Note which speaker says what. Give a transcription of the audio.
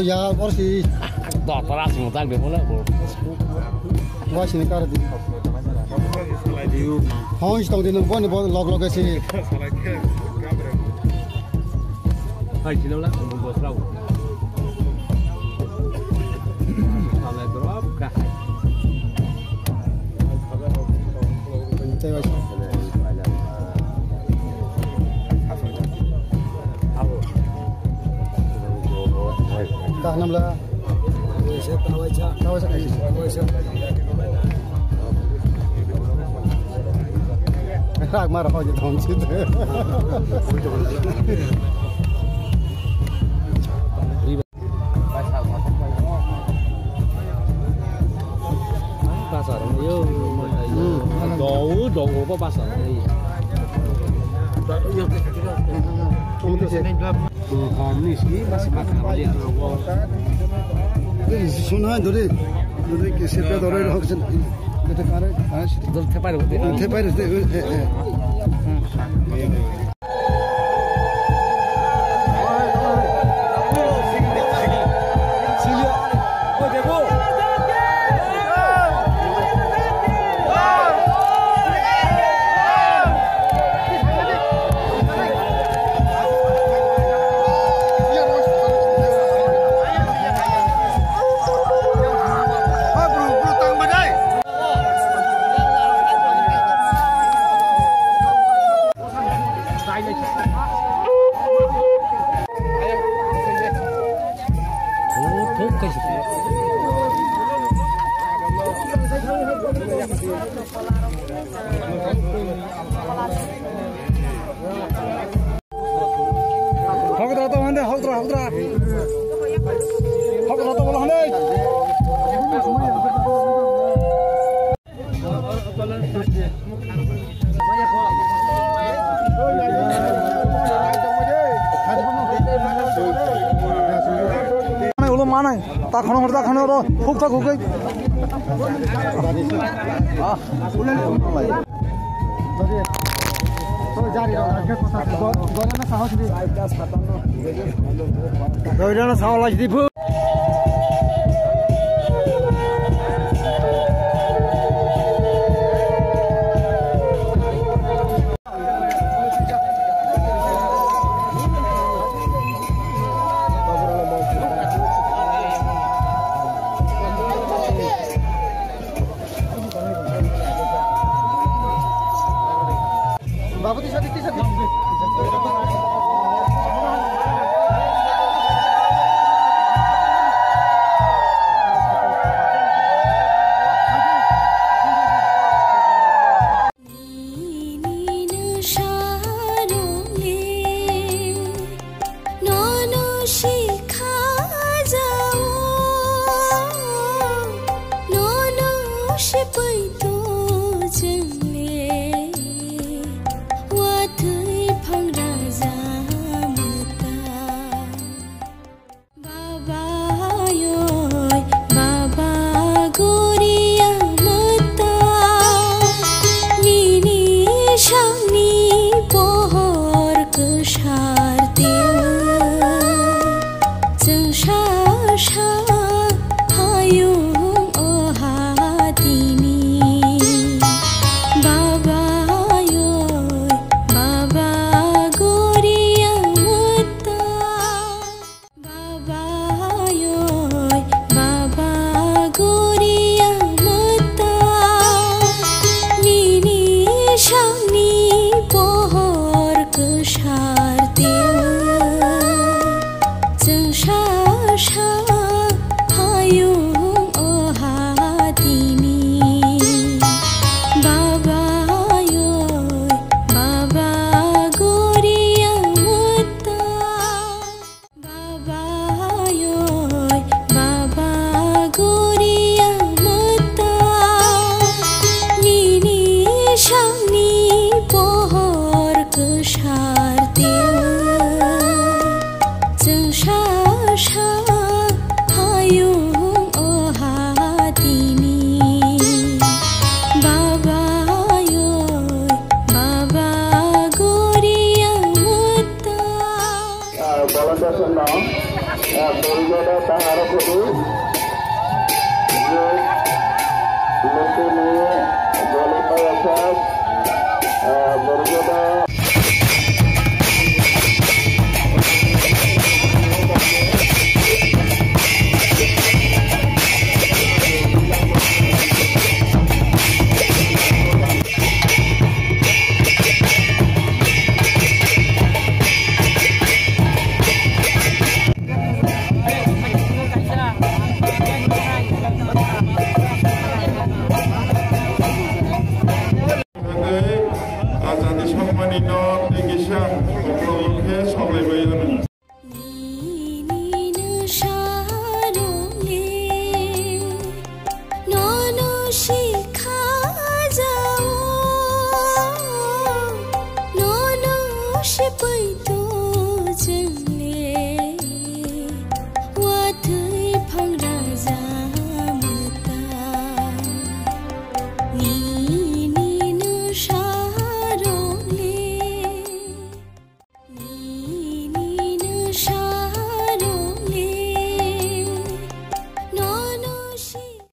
Speaker 1: Ya, porsi.
Speaker 2: Dah teras ngutang deh pula.
Speaker 1: Wah sini kar di. Hong istong di nungguan di log sini.
Speaker 2: Hai sini lah, bos lau. Kalau drop kah?
Speaker 1: Cewek. Dah 6 lah. Tahu saya. Rak marah aja tahun situ.
Speaker 2: Pasar yo, dong apa pasar ini? Ini sih masih makan aja.
Speaker 1: Ini sunai dulu siapa dulu orang sen. Kita kare,
Speaker 2: Dulu tepai dulu.
Speaker 1: tepai dulu.
Speaker 3: Mana? Tak khano ro, huk tak huk. Ah, तो जारी रहो आगे को साथ गोना साहस दी आइकास खतम नो दोइना साहस दी फु
Speaker 4: শিখা যাও নোনো শিপই তো জংলে ওয়াথৈ ফাংরা জামতা বাবায় বাবা গরিয়া মতা নিনি শানি পহর কসারতে जों सा सा हायुं अहादिनि बाबायो बाबा गरिया मता बाबायो बाबा गरिया मता निनि शानि पहर कसारते जों सा सा हायुं अहादिनि बाबायो बाबा गरिया मता बाबायो बाबा गरिया मता निनि शानि पहर कसारते जों सा सा हायुं अहादिनि बाबायो बाबा गरिया मता
Speaker 5: বলদাসন্ন পরিজনে তাহার প্রতি যে লোকে নিয়ে বলে পাওয়া পরিজনে